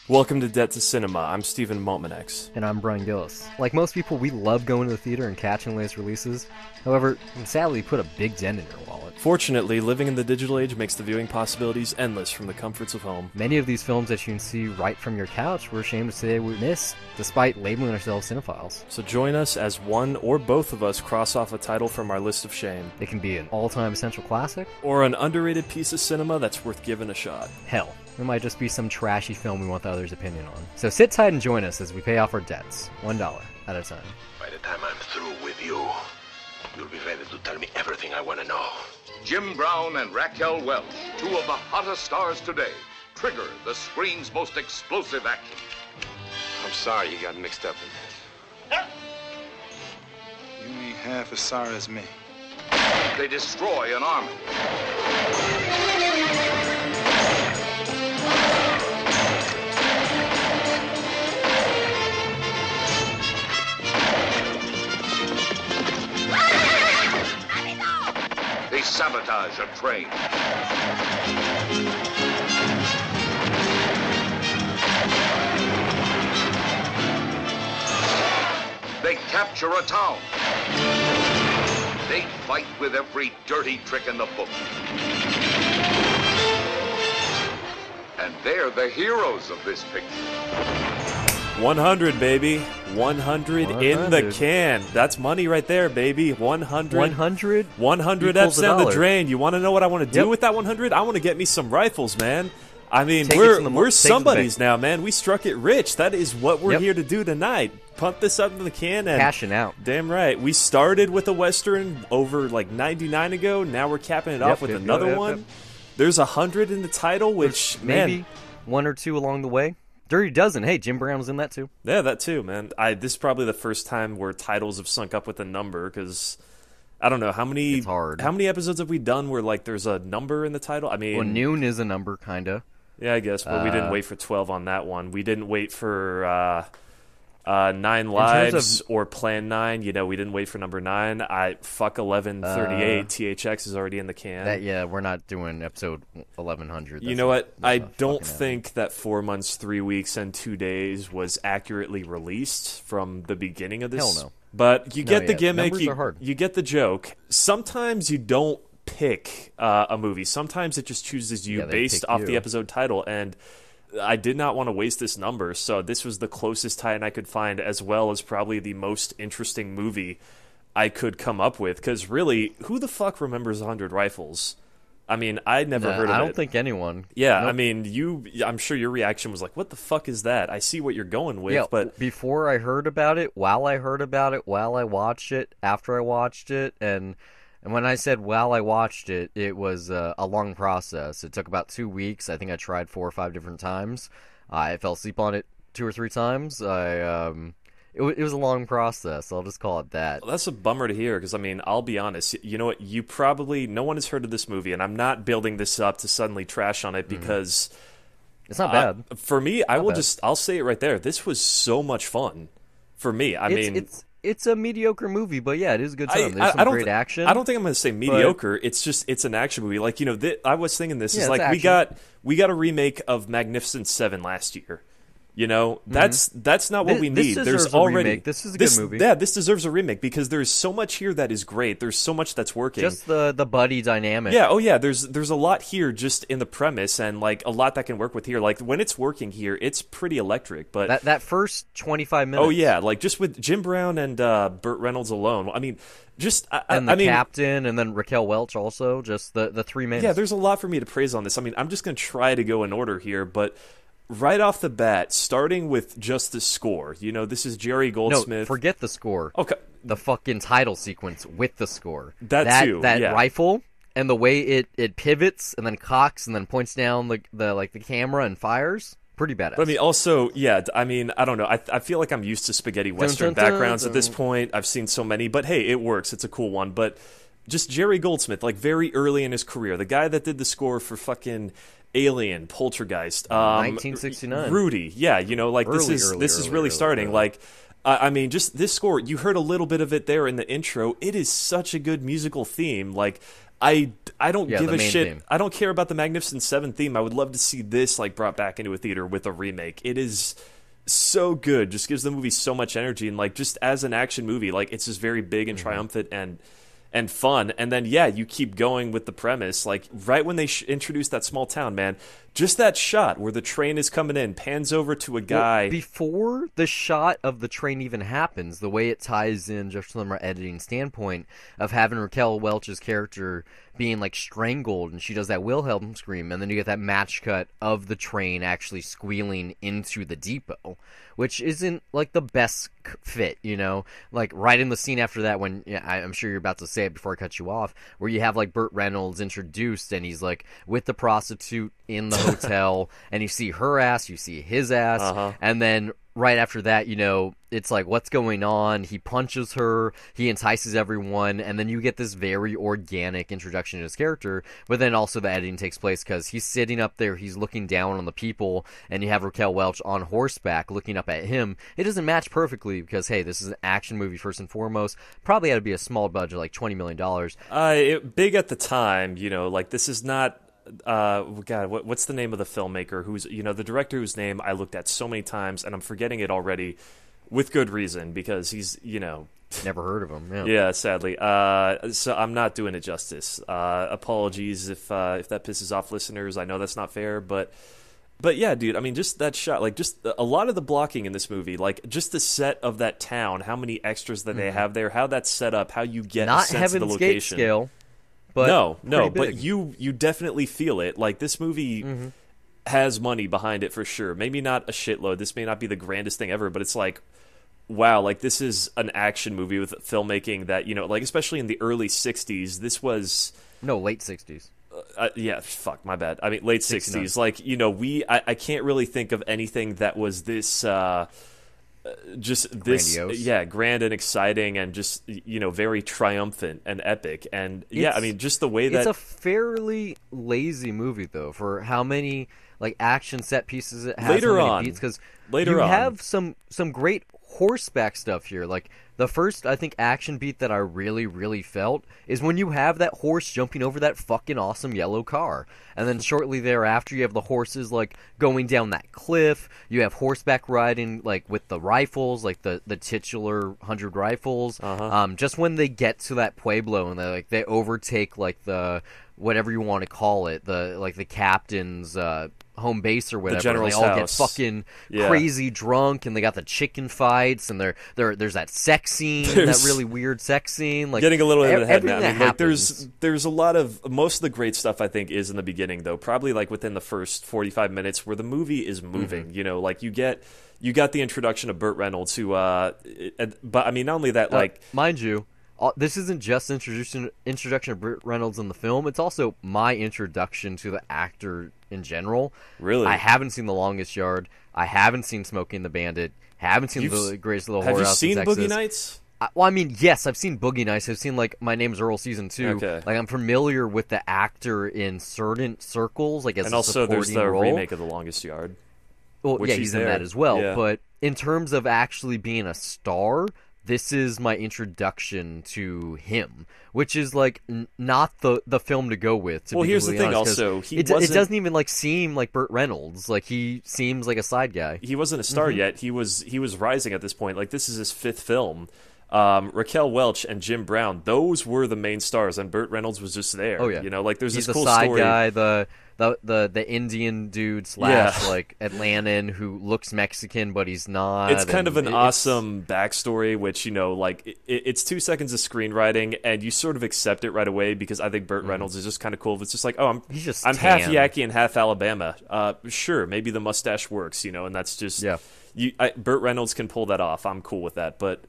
Welcome to Debt to Cinema. I'm Stephen Maltmanex. And I'm Brian Gillis. Like most people, we love going to the theater and catching the latest releases. However, sadly, put a big dent in your wallet. Fortunately, living in the digital age makes the viewing possibilities endless from the comforts of home. Many of these films that you can see right from your couch, we're ashamed to say we miss, despite labeling ourselves cinephiles. So join us as one or both of us cross off a title from our list of shame. It can be an all-time essential classic, or an underrated piece of cinema that's worth giving a shot. Hell, it might just be some trashy film we want the other's opinion on. So sit tight and join us as we pay off our debts, $1 at a time. By the time I'm through with you, you'll be ready to tell me everything I want to know. Jim Brown and Raquel Welch, two of the hottest stars today. Trigger, the screen's most explosive action. I'm sorry you got mixed up in this. You ain't half as sorry as me. They destroy an army. They sabotage a train. They capture a town. They fight with every dirty trick in the book. And they're the heroes of this picture. 100, baby. 100 in the can. That's money right there, baby. 100. 100? 100 F's down the drain. You want to know what I want to do with that 100? I want to get me some rifles, man. I mean, we're somebody's now, man. We struck it rich. That is what we're here to do tonight. Pump this up in the can and cashing out. Damn right. We started with a Western over like 99 ago. Now we're capping it off with another one. There's 100 in the title, which, maybe one or two along the way. Dirty Dozen. Hey, Jim Brown was in that too. Yeah, that too, man. This is probably the first time where titles have sunk up with a number because I don't know how many. It's hard. How many episodes have we done where like there's a number in the title? I mean, well, noon is a number, kinda. Yeah, I guess, but we didn't wait for 12 on that one. We didn't wait for 9 Lives or Plan 9. You know, we didn't wait for number 9. Fuck 1138. THX is already in the can. We're not doing episode 1100. You know what? I don't think that 4 months, 3 weeks, and 2 days was accurately released from the beginning of this. Hell no. But you get the gimmick. Numbers are hard. You get the joke. Sometimes you don't pick a movie. Sometimes it just chooses you based off the episode title, and I did not want to waste this number, so this was the closest tie-in I could find, as well as probably the most interesting movie I could come up with, because really, who the fuck remembers 100 Rifles? I mean, I'd never heard of it. I don't think anyone. Yeah, nope. I mean, I'm sure your reaction was like, what the fuck is that? I see what you're going with, but before I heard about it, while I heard about it, while I watched it, after I watched it, and when I said while I watched it, it was a long process. It took about 2 weeks. I think I tried 4 or 5 different times. I fell asleep on it 2 or 3 times. It was a long process. I'll just call it that. Well, that's a bummer to hear because, I mean, I'll be honest. You know what? No one has heard of this movie, and I'm not building this up to suddenly trash on it because it's not bad. For me, I'll say it right there. This was so much fun for me. It's a mediocre movie, but yeah, it is a good time. There's some great action. I don't think I'm going to say mediocre. It's an action movie. Like, you know, I was thinking this is like action. we got a remake of Magnificent Seven last year. You know, that's not what we need. There's already remake. This is a good movie. Yeah, this deserves a remake because there's so much here that is great. There's so much that's working. Just the buddy dynamic. Yeah, oh yeah, there's a lot here just in the premise and like a lot that can work with here. Like when it's working here, it's pretty electric. But that first 25 minutes. Oh yeah, like just with Jim Brown and Burt Reynolds alone. I mean, just and the captain and then Raquel Welch also. Just the 3 minutes. Yeah, there's a lot for me to praise on this. I mean, I'm just gonna try to go in order here, but. Right off the bat, starting with just the score. You know, this is Jerry Goldsmith. No, forget the score. Okay. The fucking title sequence with the score. That too, That rifle and the way it pivots and then cocks and then points down the camera and fires. Pretty badass. But I mean, also, yeah, I mean, I don't know. I feel like I'm used to spaghetti Western backgrounds at this point. I've seen so many. But hey, it works. It's a cool one. But just Jerry Goldsmith, like very early in his career. The guy that did the score for fucking Alien, Poltergeist, 1969. Rudy, yeah, you know, like this is really starting. Like, I mean, just this score, you heard a little bit of it there in the intro. It is such a good musical theme. Like, I don't give a shit. Theme. I don't care about the Magnificent Seven theme. I would love to see this like brought back into a theater with a remake. It is so good. Just gives the movie so much energy, and like just as an action movie, like it's just very big and triumphant and fun. And then you keep going with the premise. Like right when they introduce that small town, man, just that shot where the train is coming in, pans over to a guy. Well, before the shot of the train even happens, the way it ties in just from our editing standpoint of having Raquel Welch's character being like strangled, and she does that Wilhelm scream, and then you get that match cut of the train actually squealing into the depot, which isn't like the best fit, you know? Like right in the scene after that, when I'm sure you're about to say it before I cut you off, where you have like Burt Reynolds introduced, and he's like with the prostitute in the hotel, and you see her ass, you see his ass, and then right after that, you know, it's like, what's going on? He punches her, he entices everyone, and then you get this very organic introduction to his character, but then also the editing takes place because he's sitting up there, he's looking down on the people, and you have Raquel Welch on horseback looking up at him. It doesn't match perfectly because, hey, this is an action movie first and foremost. Probably had to be a small budget, like $20 million. Big at the time, you know, like this is not... God, what's the name of the filmmaker who's, you know, the director whose name I looked at so many times and I'm forgetting it already, with good reason, because he's, you know, never heard of him. Yeah, sadly. So I'm not doing it justice. Apologies if that pisses off listeners. I know that's not fair, but yeah, dude. I mean, just that shot, like just a lot of the blocking in this movie, like just the set of that town, how many extras that they have there, how that's set up, how you get not a sense of the Heaven's Gate location. Scale. But no, but you definitely feel it. Like this movie has money behind it for sure. Maybe not a shitload. This may not be the grandest thing ever, but it's like, wow, like this is an action movie with filmmaking that, you know, like especially in the early 60s, this was... No, late 60s. Yeah, fuck, my bad. I mean, late 60s. Like, you know, I can't really think of anything that was this... just this, grandiose. Grand and exciting, and just, you know, very triumphant and epic, and I mean, just the way that it's a fairly lazy movie though for how many like action set pieces it has. Later on, because you have some great horseback stuff here. Like the first, I think, action beat that I really felt is when you have that horse jumping over that fucking awesome yellow car. And then shortly thereafter, you have the horses, like, going down that cliff. You have horseback riding, like, with the rifles, like the titular 100 rifles. Just when they get to that pueblo and they overtake, like, the... whatever you want to call it, the captain's home base or whatever. The general's they all house. get fucking crazy drunk, and they got the chicken fights, and there's that sex scene, that really weird sex scene. Like getting a little bit ahead now. I mean, like, happens. there's a lot of most of the great stuff I think is in the beginning though. Probably like within the first 45 minutes where the movie is moving. You know, like you got the introduction of Burt Reynolds, who but I mean not only that, like mind you. This isn't just introduction of Burt Reynolds in the film. It's also my introduction to the actor in general. Really? I haven't seen The Longest Yard. I haven't seen Smokey and the Bandit. Haven't seen The Greatest Little Whorehouse in Texas. Have you seen Boogie Nights? Well, I mean, yes, I've seen Boogie Nights. I've seen, like, My Name's Earl Season 2. Okay. Like, I'm familiar with the actor in certain circles, like, as and a also supporting there's the role. remake of The Longest Yard. Well, yeah, he's in that as well. Yeah. But in terms of actually being a star... this is my introduction to him, which is like not the film to go with. To well, be here's the thing. honest, Also, it doesn't even like seem like Burt Reynolds. Like he seems like a side guy. He wasn't a star yet. He was rising at this point. Like this is his fifth film. Raquel Welch and Jim Brown, those were the main stars, and Burt Reynolds was just there. Oh yeah, you know, like there's he's this cool the side story. guy, the Indian dude / like Atlantan who looks Mexican but he's not. It's kind of an awesome backstory, which, you know, like it's 2 seconds of screenwriting, and you sort of accept it right away because I think Burt Reynolds is just kind of cool. It's just like, oh, I'm half Yaqui and half Alabama. Sure, maybe the mustache works, you know, and that's just Burt Reynolds can pull that off. I'm cool with that, but.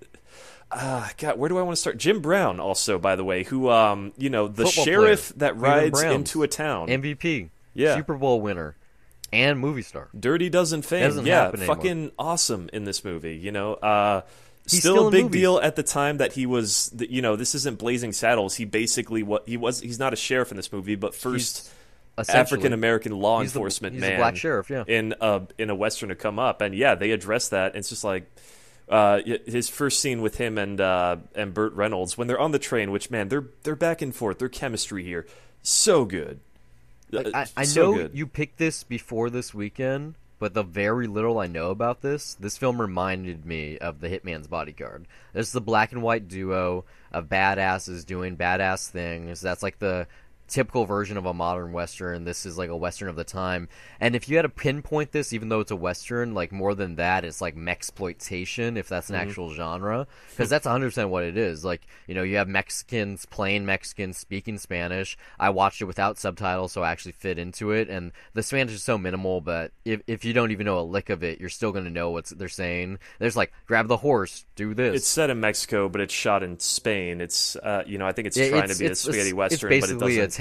God, where do I want to start? Jim Brown, also, by the way, who, you know, the Football sheriff player. that rides into a town. MVP. Yeah. Super Bowl winner. And movie star. Dirty Dozen fame. Doesn't yeah, happen fucking anymore. Awesome in this movie, you know. He's still a big movies. deal at the time that he was, you know, this isn't Blazing Saddles. He basically, he's not a sheriff in this movie, but first African-American law enforcement he's man. a black sheriff, yeah. In a Western to come up. And yeah, they address that. And it's just like, his first scene with him and Burt Reynolds when they're on the train, which, man, they're back and forth. Their chemistry here, so good. I so know good. you picked this before this weekend, but the very little I know about this film reminded me of The Hitman's Bodyguard. This is the black and white duo of badasses doing badass things. That's like the typical version of a modern Western. This is like a Western of the time. And if you had to pinpoint this, even though it's a Western, like more than that, it's like mexploitation, if that's an actual genre. Because that's 100% what it is. Like, you know, you have Mexicans, plain Mexicans speaking Spanish. I watched it without subtitles, so I actually fit into it. And the Spanish is so minimal, but if you don't even know a lick of it, you're still going to know what they're saying. There's like, grab the horse, do this. It's set in Mexico, but it's shot in Spain. It's, you know, I think it's trying to be a spaghetti Western, but it doesn't.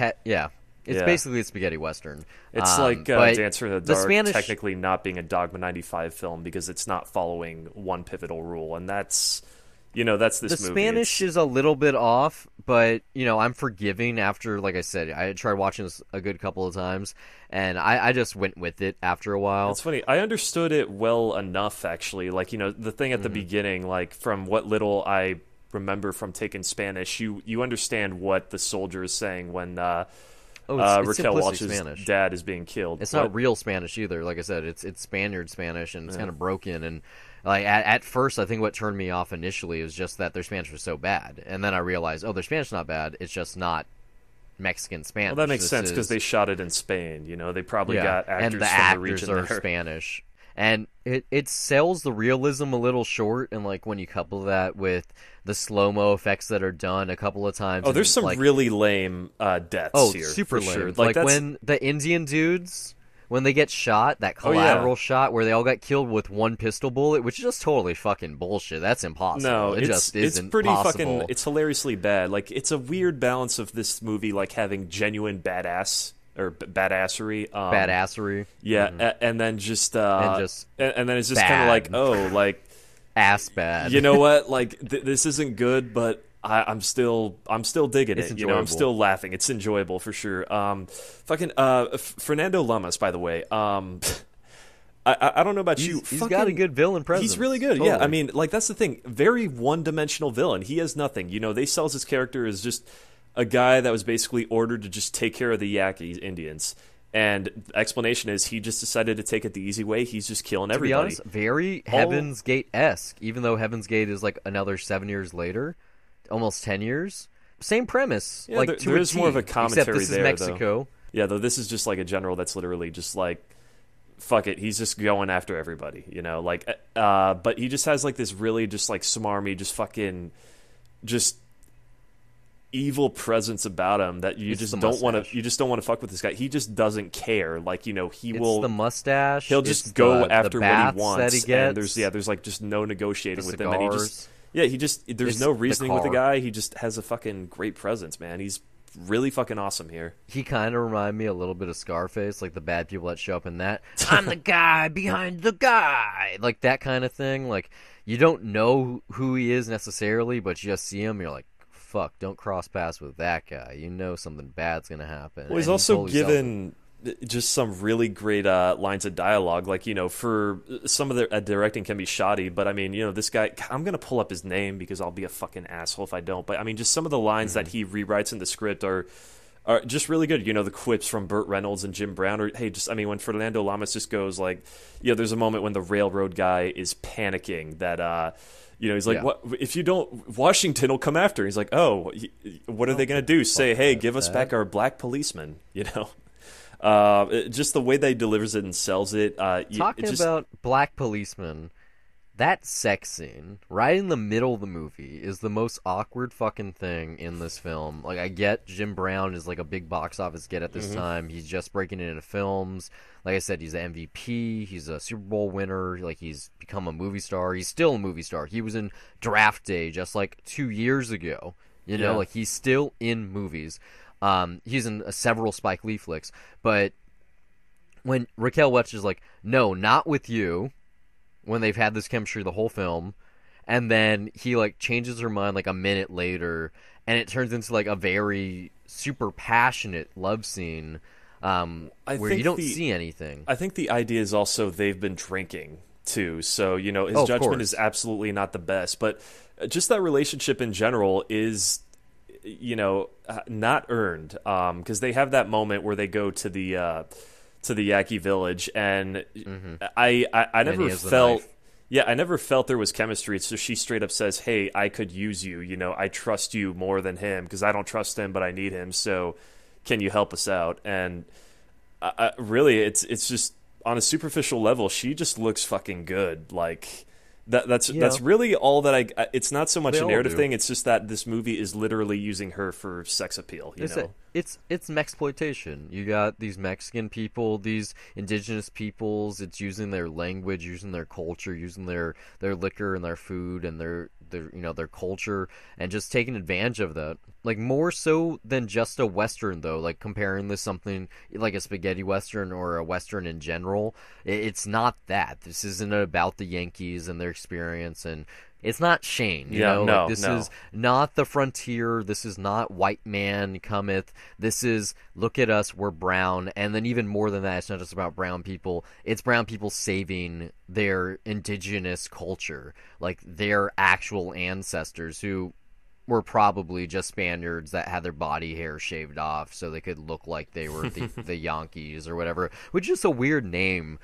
It's basically a spaghetti Western. It's like Dancer in the Dark technically not being a Dogma 95 film because it's not following one pivotal rule, and that's, you know, that's this movie. The Spanish is a little bit off, but, you know, I'm forgiving after, like I said, I tried watching this a good couple of times, and I just went with it after a while. It's funny. I understood it well enough, actually. Like, you know, the thing at the beginning, like, from what little I remember from taking Spanish, you understand what the soldier is saying when it's Raquel Welch's Spanish. Dad is being killed. It's not real Spanish either. Like I said, it's Spaniard Spanish, and it's kind of broken. And like at first, I think what turned me off initially is just that their Spanish was so bad, and then I realized, their Spanish is not bad. It's just not Mexican Spanish. Well, that makes sense because they shot it in Spain. You know, they probably got actors and the from actors the region are there. Spanish. And it sells the realism a little short, and like when you couple that with the slow-mo effects that are done a couple of times. Oh, there's some really lame deaths here. Super lame. Sure. Like when the Indian dudes, when they get shot, that collateral shot where they all got killed with one pistol bullet, which is just totally fucking bullshit. That's impossible. No, it just isn't it's pretty possible. fucking. It's hilariously bad. Like, it's a weird balance of this movie, like having genuine badassery. Badassery. Yeah, and then just and then it's just kind of like ass bad. You know what? Like this isn't good, but I'm still digging it. Enjoyable. You know, I'm still laughing. It's enjoyable for sure. Fernando Lamas, by the way. I don't know about you. He's got a good villain presence. He's really good. Totally. Yeah, I mean, like that's the thing. Very one-dimensional villain. He has nothing. You know, they sell his character as just a guy that was basically ordered to just take care of the Yaqui Indians. And the explanation is he just decided to take it the easy way. He's just killing everybody. To be honest, very Heaven's Gate-esque, even though Heaven's Gate is like another 7 years later, almost 10 years. Same premise. Yeah, like there's more of a commentary except this there, is Mexico. Though. Yeah, though this is just like a general that's literally just like, fuck it, he's just going after everybody, you know? Like, but he just has like this really just like smarmy, just fucking, just evil presence about him that you just don't want to fuck with this guy. He just doesn't care. Like, you know, it's the mustache. He'll just go after what he wants. That he gets. And there's like just no negotiating with him. And Cigars. there's no reasoning with the guy. He just has a fucking great presence, man. He's really fucking awesome here. He kind of reminded me a little bit of Scarface, like the bad people that show up in that. I'm the guy behind the guy, like that kind of thing. Like you don't know who he is necessarily, but you just see him, you're like, fuck, don't cross paths with that guy. You know something bad's gonna happen. Well, he's also given just some really great lines of dialogue. Like, you know, for some of the directing can be shoddy, but I mean, you know, this guy, I'm gonna pull up his name because I'll be a fucking asshole if I don't. But I mean, just some of the lines that he rewrites in the script are just really good. You know, the quips from Burt Reynolds and Jim Brown, or hey, just I mean, when Fernando Lamas just goes like, you know, there's a moment when the railroad guy is panicking that. You know, he's like, "What if you don't? Washington will come after." He's like, "Oh, what are they going to do? Say, hey, give us back our black policeman." You know, just the way they delivers it and sells it. Talking about black policemen, that sex scene right in the middle of the movie is the most awkward fucking thing in this film. Like, I get Jim Brown is like a big box office get at this time. He's just breaking into films. Like I said, he's an MVP. He's a Super Bowl winner. Like, he's become a movie star. He's still a movie star. He was in Draft Day just like 2 years ago. You know, like he's still in movies. He's in several Spike Lee flicks. But when Raquel Welch is like, no, not with you, when they've had this chemistry the whole film, and then he like changes her mind like a minute later, and it turns into like a very super passionate love scene. Where you don't see anything. I think the idea is also they've been drinking too. So, his judgment is absolutely not the best. But just that relationship in general is, not earned. Because they have that moment where they go to the Yaqui village, and I never felt... Yeah, I never felt there was chemistry, so she straight up says, hey, I could use you, I trust you more than him, because I don't trust him, but I need him, so can you help us out? And really, it's just, on a superficial level, she just looks fucking good, like... That's really all that it's not so much a narrative thing, it's just that this movie is literally using her for sex appeal, It's Mexploitation. You got these Mexican people, these indigenous peoples, it's using their language, using their culture, using their liquor and their food and their culture, and just taking advantage of that. Like, more so than just a Western, though, like comparing this something like a spaghetti Western or a Western in general. It's not that. This isn't about the Yankees and their experience, and it's not Shane, this is not the frontier, this is not white man cometh, this is, look at us, we're brown, and then even more than that, it's not just about brown people, it's brown people saving their indigenous culture, like their actual ancestors who were probably just Spaniards that had their body hair shaved off so they could look like they were the Yankees or whatever, which is a weird name,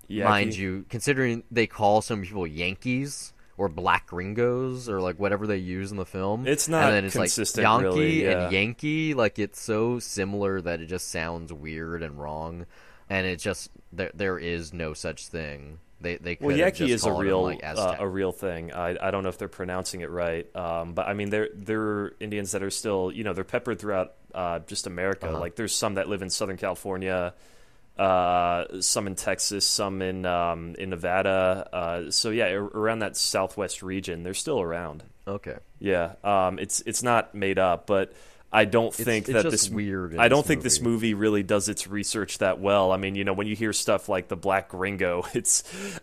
mind you, considering they call some people Yankees or black gringos or like whatever they use in the film. It's not and then it's consistent, like Yankee really, and Yankee, like it's so similar that it just sounds weird and wrong, and it just there is no such thing. They could Yaqui just is a real thing. I don't know if they're pronouncing it right, but I mean they're Indians that are still they're peppered throughout just America. Like there's some that live in Southern California, some in Texas, some in Nevada. So yeah, around that Southwest region, they're still around. Okay. Yeah. It's not made up, but I don't think this movie really does its research that well. I mean, when you hear stuff like the Black Gringo,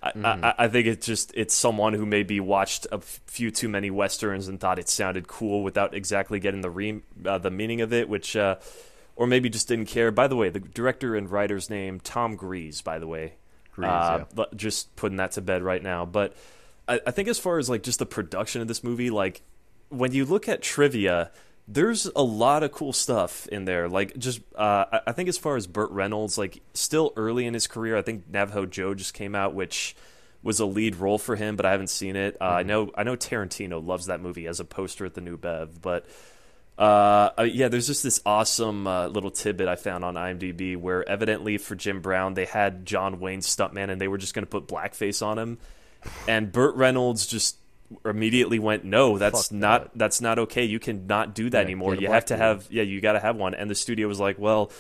I think it's someone who maybe watched a few too many Westerns and thought it sounded cool without exactly getting the meaning of it, which or maybe just didn't care. By the way, the director and writer's name, Tom Grease, by the way. But just putting that to bed right now. But I think as far as like just the production of this movie, like when you look at trivia, there's a lot of cool stuff in there. Like just I think as far as Burt Reynolds, like still early in his career, I think Navajo Joe just came out, which was a lead role for him, but I haven't seen it. I know Tarantino loves that movie as a poster at the New Bev, but there's just this awesome little tidbit I found on IMDb where evidently for Jim Brown they had John Wayne's stuntman and they were just going to put blackface on him, and Burt Reynolds just immediately went, no, that's not okay, you cannot do that anymore, you have to have you got to have one. And the studio was like, well,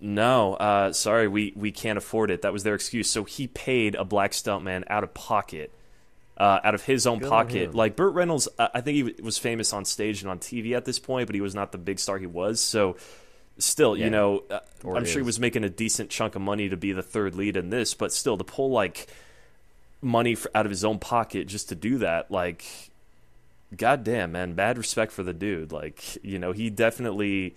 no, sorry, we can't afford it. That was their excuse. So he paid a black stuntman out of pocket, out of his own pocket. Like Burt Reynolds, I think he was famous on stage and on TV at this point, but he was not the big star he was. So still, I'm sure he was making a decent chunk of money to be the third lead in this, but still to pull like money out of his own pocket just to do that, like, goddamn, man, bad respect for the dude. Like, he definitely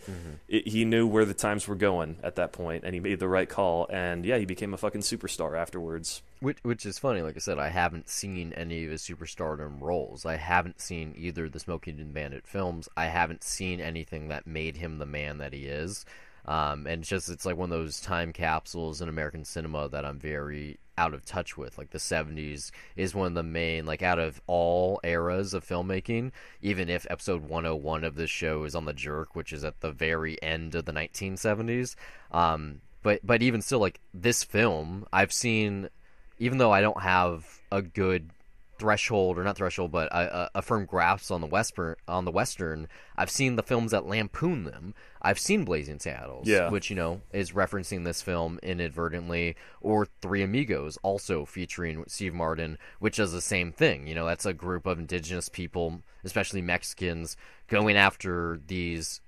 he knew where the times were going at that point, and he made the right call, and he became a fucking superstar afterwards. Which is funny. Like I said, I haven't seen any of his superstardom roles. I haven't seen either the Smoking and Bandit films. I haven't seen anything that made him the man that he is. And it's like one of those time capsules in American cinema that I'm very out of touch with. Like the 70s is one of the main, like out of all eras of filmmaking, even if episode 101 of this show is on The Jerk, which is at the very end of the 1970s. But even still, like this film, I've seen, even though I don't have a good threshold, or not threshold, but a firm grasp on the Western, I've seen the films that lampoon them. I've seen Blazing Saddles, which, is referencing this film inadvertently, or Three Amigos, also featuring Steve Martin, which does the same thing. That's a group of indigenous people, especially Mexicans, going after these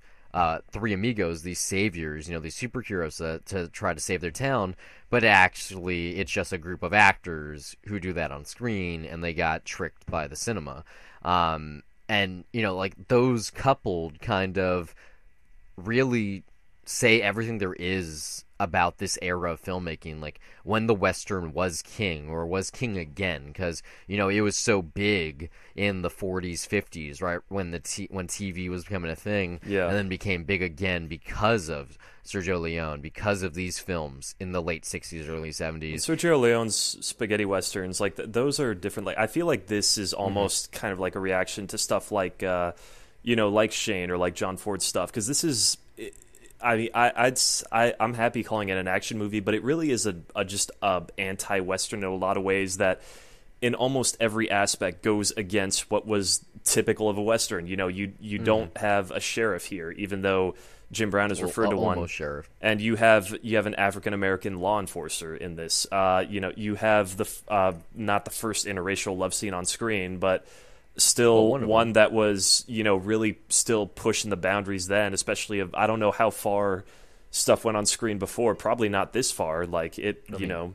Three Amigos, these saviors, these superheroes to try to save their town, but actually it's just a group of actors who do that on screen, and they got tricked by the cinema. And, like those coupled kind of really say everything there is about this era of filmmaking, like when the Western was king or was king again, because it was so big in the 40s, 50s, right, when when TV was becoming a thing, and then became big again because of Sergio Leone, because of these films in the late 60s, early 70s. Sergio Leone's spaghetti westerns, like those are different. Like I feel like this is almost kind of like a reaction to stuff like like Shane or like John Ford's stuff, because this is. I'm happy calling it an action movie, but it really is just a anti-Western in a lot of ways that, in almost every aspect, goes against what was typical of a Western. You don't have a sheriff here, even though Jim Brown is referred to one. Sheriff. And you have an African American law enforcer in this. You have not the first interracial love scene on screen, but still one that was, really still pushing the boundaries then, especially of, I don't know how far stuff went on screen before, probably not this far, like it,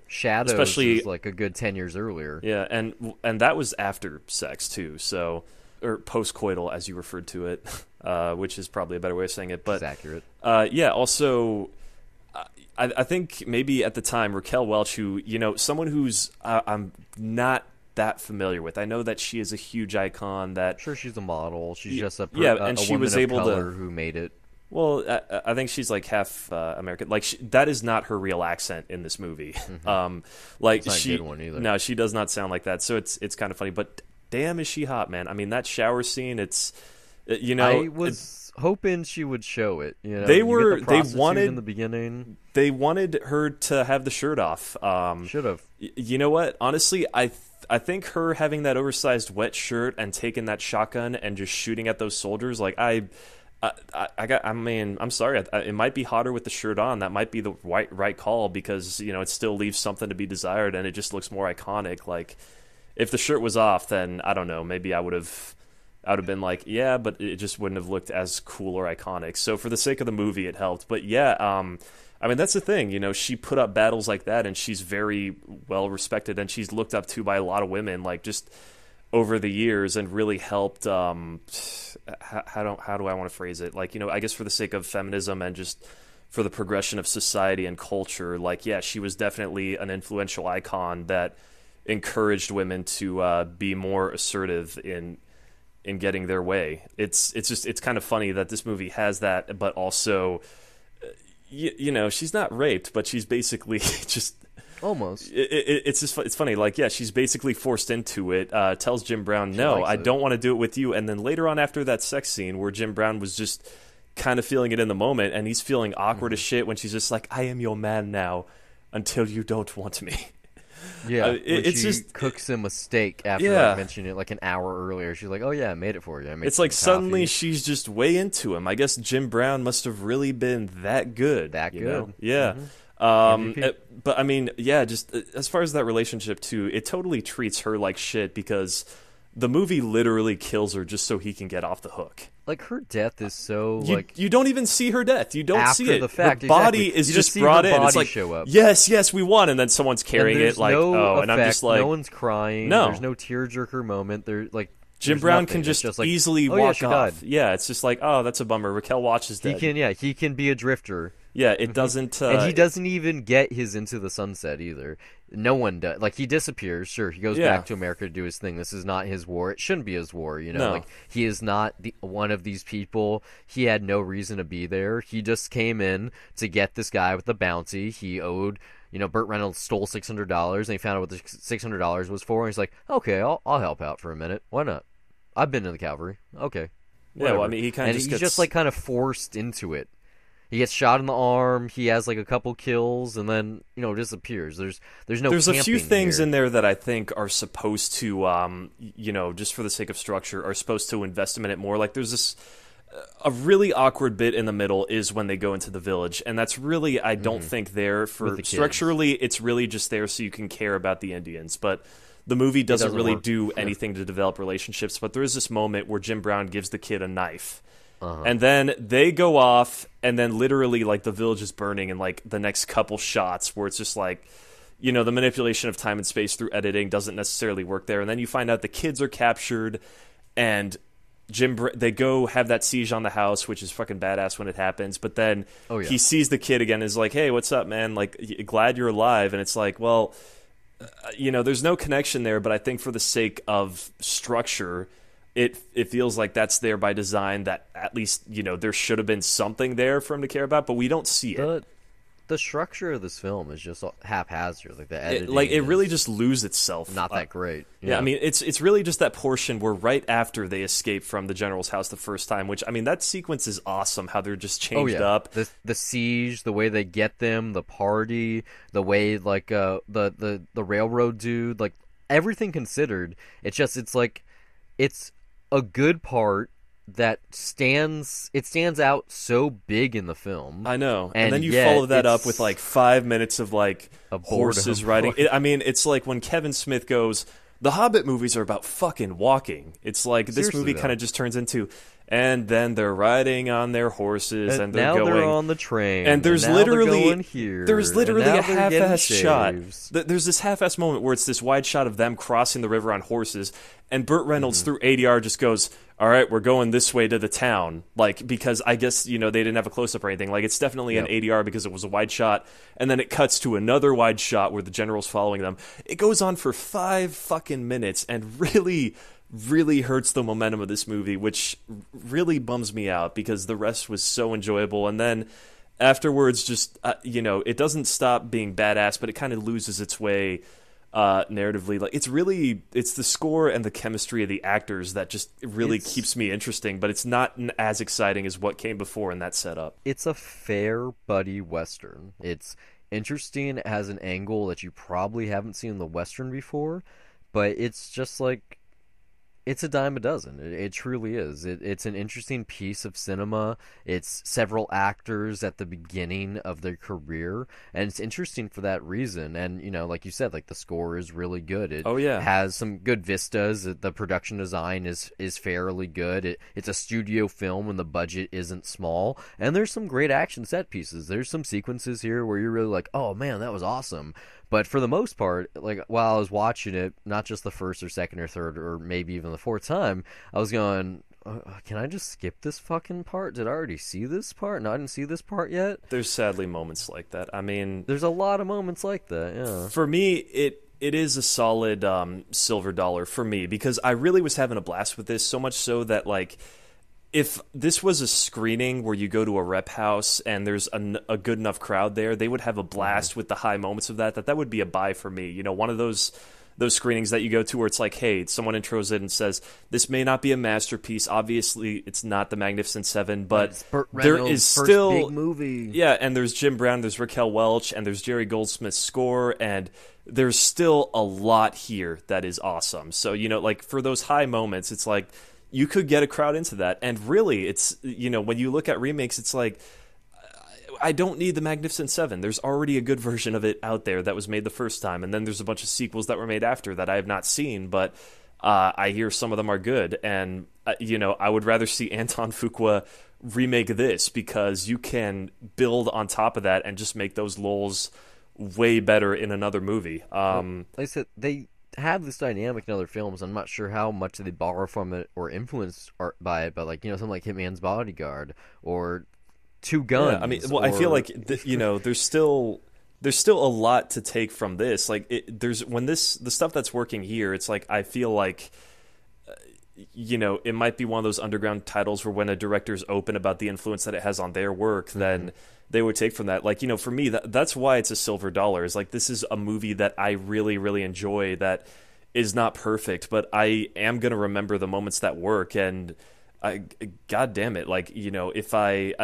Shadows especially was like a good 10 years earlier. Yeah, and that was after sex too, so, or post-coital as you referred to it, which is probably a better way of saying it, but it's accurate. Also, I think maybe at the time, Raquel Welch, who, someone who's, I'm not that familiar with. I know that she is a huge icon. That sure, she's a model. She's just a and she was able to who made it. Well, I think she's like half American. Like that is not her real accent in this movie. Like not she, a good one either. No, she does not sound like that. So it's kind of funny. But damn, is she hot, man? I mean, that shower scene. It's I was hoping she would show it. They wanted in the beginning. They wanted her to have the shirt off. Should have. You know what? Honestly, I think her having that oversized wet shirt and taking that shotgun and just shooting at those soldiers, like I'm sorry, it might be hotter with the shirt on. That might be the right call, because it still leaves something to be desired and it just looks more iconic. Like if the shirt was off, then I don't know, maybe I would have been like, yeah, but it just wouldn't have looked as cool or iconic. So for the sake of the movie, it helped. But yeah, I mean, that's the thing, she put up battles like that, and she's very well respected, and she's looked up to by a lot of women, like just over the years, and really helped. How do I want to phrase it? Like, I guess for the sake of feminism and just for the progression of society and culture, like, yeah, she was definitely an influential icon that encouraged women to be more assertive in getting their way. It's kind of funny that this movie has that, but also. She's not raped, but she's basically just almost. It's funny. Like, yeah, she's basically forced into it. Tells Jim Brown, "No, I don't want to do it with you." And then later on, after that sex scene where Jim Brown was just kind of feeling it in the moment, and he's feeling awkward as shit when she's just like, "I am your man now, until you don't want me." Yeah, it's she just cooks him a steak after I mentioned it like an hour earlier. She's like, "Oh yeah, I made it for you." It's like suddenly she's just way into him. I guess Jim Brown must have really been that good. That good, yeah. But I mean, yeah, just as far as that relationship too, it totally treats her like shit, because the movie literally kills her just so he can get off the hook. Like, her death is so you don't even see her death. You don't see it. After the fact, her body is just brought in. It's like, show up. yes, we won, and then someone's carrying it like, and I'm just like, no one's crying. No, there's no tearjerker moment. There's like Jim Brown can just like, easily walk off. Died. Yeah, it's just like, oh, that's a bummer. Raquel Welch is dead. He can be a drifter. Yeah, it doesn't. And he doesn't even get his Into the Sunset either. No one does. Like, he disappears. Sure, he goes back to America to do his thing. This is not his war. It shouldn't be his war. No. Like, he is not one of these people. He had no reason to be there. He just came in to get this guy with the bounty. He owed. Burt Reynolds stole $600, and he found out what the $600 was for. And he's like, okay, I'll help out for a minute. Why not? I've been in the cavalry. Okay. Whatever. Yeah, well, I mean, he kind of he's just like kind of forced into it. He gets shot in the arm. He has like a couple kills, and then disappears. There's a few things here in there that I think are supposed to just for the sake of structure, are supposed to invest him in it more. Like, there's this a really awkward bit in the middle is when they go into the village, and that's really, I don't think, there for structurally. It's really just there so you can care about the Indians, but the movie doesn't really do anything to develop relationships. But there is this moment where Jim Brown gives the kid a knife. And then they go off, and then literally, like, the village is burning in, like, the next couple shots, where it's just like, the manipulation of time and space through editing doesn't necessarily work there. And then you find out the kids are captured, and they go have that siege on the house, which is fucking badass when it happens. But then he sees the kid again and is like, hey, what's up, man? Like, glad you're alive. And it's like, well, there's no connection there. But I think for the sake of structure, it feels like that's there by design, that at least, there should have been something there for him to care about. But we don't see it. The structure of this film is just haphazard. Like the editing, it really just loses itself. Not that great. Yeah, I mean, it's really just that portion where right after they escape from the general's house the first time, which, I mean, that sequence is awesome. How they're just changed up. The siege, the way they get them, the party, the way the railroad dude, like everything considered, it's a good part that stands out so big in the film. I know. And then you follow that up with like 5 minutes of like horses riding. I mean, it's like when Kevin Smith goes, the Hobbit movies are about fucking walking. It's like this movie kind of just turns into, and then they're riding on their horses and they're going. Now they're on the train. And there's literally a half-ass shot. Shaves. There's this half-ass moment where it's this wide shot of them crossing the river on horses, and Burt Reynolds through ADR just goes, all right, we're going this way to the town. Like, because I guess, they didn't have a close-up or anything. Like, it's definitely an ADR because it was a wide shot. And then it cuts to another wide shot where the general's following them. It goes on for 5 fucking minutes and really, really hurts the momentum of this movie, which really bums me out because the rest was so enjoyable. And then afterwards, just, it doesn't stop being badass, but it kind of loses its way narratively. Like, it's the score and the chemistry of the actors that just really keeps me interesting, but it's not as exciting as what came before in that setup. It's a fair buddy western. It's interesting. It has an angle that you probably haven't seen in the western before, but it's just like, it's a dime a dozen. It truly is. It's an interesting piece of cinema. It's several actors at the beginning of their career, and it's interesting for that reason. And, like you said, like the score is really good. It has some good vistas. The production design is fairly good. It's a studio film and the budget isn't small. And there's some great action set pieces. There's some sequences here where you're really like, oh man, that was awesome. But for the most part, like while I was watching it, not just the first or second or third or maybe even the fourth time, I was going, can I just skip this fucking part? Did I already see this part? No, I didn't see this part yet. There's sadly moments like that. I mean, there's a lot of moments like that. Yeah. For me, it is a solid silver dollar for me because I really was having a blast with this, so much so that like, if this was a screening where you go to a rep house and there's a good enough crowd there, they would have a blast with the high moments of that would be a buy for me. One of those screenings that you go to where it's like, hey, someone intros it and says, this may not be a masterpiece. Obviously, it's not the Magnificent Seven, but there is still first big movie. Yeah, and there's Jim Brown, there's Raquel Welch, and there's Jerry Goldsmith's score, and there's still a lot here that is awesome. So, like for those high moments, it's like, you could get a crowd into that. And really, it's, when you look at remakes, it's like, I don't need the Magnificent Seven. There's already a good version of it out there that was made the first time. And then there's a bunch of sequels that were made after that I have not seen, but I hear some of them are good. And, I would rather see Anton Fuqua remake this because you can build on top of that and just make those lulls way better in another movie. Like I said, they have this dynamic in other films. I'm not sure how much they borrow from it or influenced by it, but like something like Hitman's Bodyguard or Two Guns. Yeah, I mean, I feel like there's still a lot to take from this. Like the stuff that's working here, it's like I feel like it might be one of those underground titles where when a director's open about the influence that it has on their work, then they would take from that. Like, for me, that's why it's a silver dollar. Is like, this is a movie that I really, really enjoy that is not perfect, but I am going to remember the moments that work. And God damn it. Like, if I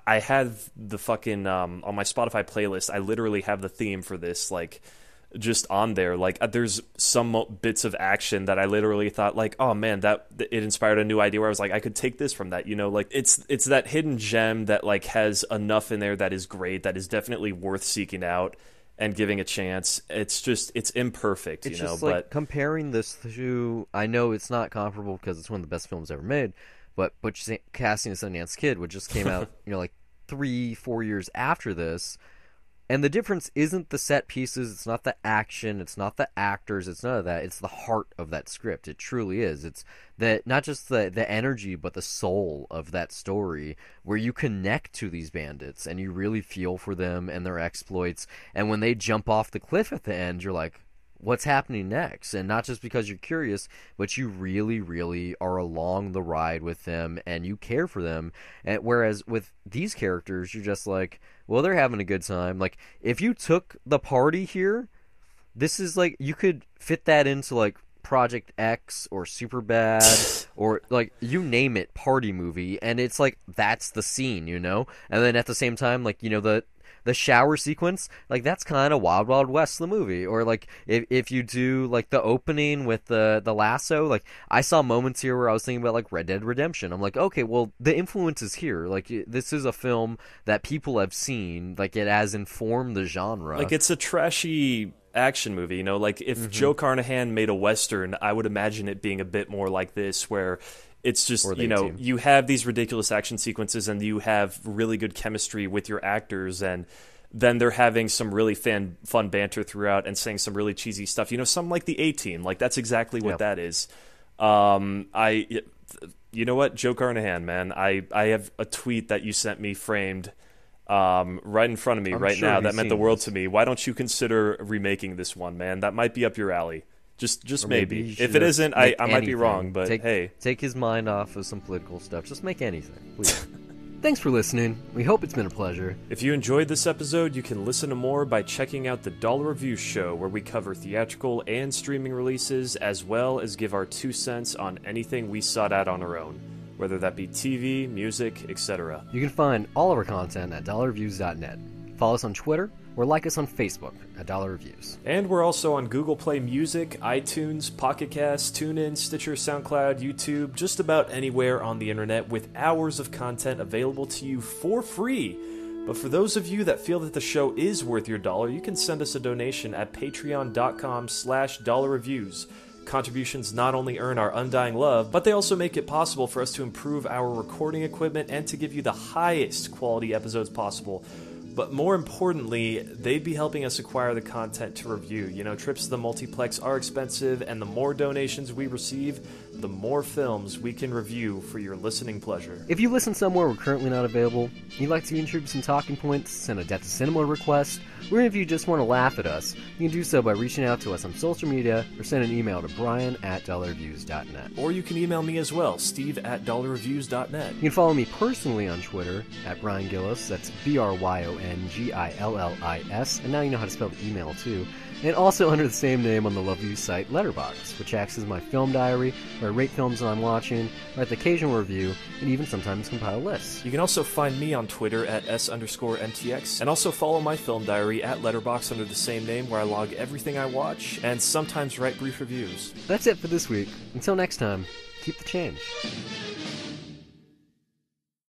have the fucking, on my Spotify playlist, I literally have the theme for this, like, just on there. Like, there's some bits of action that I literally thought like, oh man, that it inspired a new idea where I was like, I could take this from that, like it's that hidden gem that like has enough in there that is great, that is definitely worth seeking out and giving a chance. It's imperfect, it's just like comparing this to, I know it's not comparable because it's one of the best films ever made, but Butch Cassidy and the Sundance Kid, which just came out, like 3-4 years after this. And the difference isn't the set pieces, it's not the action, it's not the actors, it's none of that. It's the heart of that script. It truly is. It's not just the energy, but the soul of that story, where you connect to these bandits and you really feel for them and their exploits. And when they jump off the cliff at the end, you're like, what's happening next? And not just because you're curious, but you really, really are along the ride with them and you care for them. And whereas with these characters, you're just like, well, they're having a good time. Like, if you took the party here, this is like, you could fit that into like Project X or Superbad or like, you name it, party movie, and it's like, that's the scene, you know? And then at the same time, like, you know, the shower sequence, like, that's kind of Wild Wild West, the movie. Or like, if you do like the opening with the lasso, like, I saw moments here where I was thinking about like Red Dead Redemption. I'm like, okay, well, the influence is here. Like, this is a film that people have seen, like, it has informed the genre. Like, it's a trashy action movie, you know? Like, if Joe Carnahan made a Western, I would imagine it being a bit more like this, where it's just, you know, you have these ridiculous action sequences and you have really good chemistry with your actors, and then they're having some really fun banter throughout and saying some really cheesy stuff. You know, something like the A-Team. Like, that's exactly what that is. You know what? Joe Carnahan, man. I have a tweet that you sent me framed right in front of me now that meant the world to me. Why don't you consider remaking this one, man? That might be up your alley. Just maybe. If it isn't, I might be wrong, but hey. Take his mind off of some political stuff. Just make anything, please. Thanks for listening. We hope it's been a pleasure. If you enjoyed this episode, you can listen to more by checking out the Dollar Review Show, where we cover theatrical and streaming releases, as well as give our 2 cents on anything we sought out on our own, whether that be TV, music, etc. You can find all of our content at dollarreviews.net. Follow us on Twitter, or like us on Facebook at Dollar Reviews. And we're also on Google Play Music, iTunes, Pocket Cast, TuneIn, Stitcher, SoundCloud, YouTube, just about anywhere on the internet, with hours of content available to you for free. But for those of you that feel that the show is worth your dollar, you can send us a donation at patreon.com/dollarreviews. Contributions not only earn our undying love, but they also make it possible for us to improve our recording equipment and to give you the highest quality episodes possible. But more importantly, they'd be helping us acquire the content to review. You know, trips to the multiplex are expensive, and the more donations we receive, the more films we can review for your listening pleasure. If you listen somewhere we're currently not available, you'd like to contribute some talking points, send a Death to Cinema request, or if you just want to laugh at us, you can do so by reaching out to us on social media or send an email to brian@dollarreviews.net. Or you can email me as well, steve@dollarreviews.net. You can follow me personally on Twitter at Brian Gillis, that's BRYONGILLIS, and now you know how to spell the email too. And also under the same name on the Loveview site Letterboxd, which acts as my film diary, where I rate films that I'm watching, write the occasional review, and even sometimes compile lists. You can also find me on Twitter at S_MTX, and also follow my film diary at Letterboxd under the same name, where I log everything I watch, and sometimes write brief reviews. That's it for this week. Until next time, keep the change.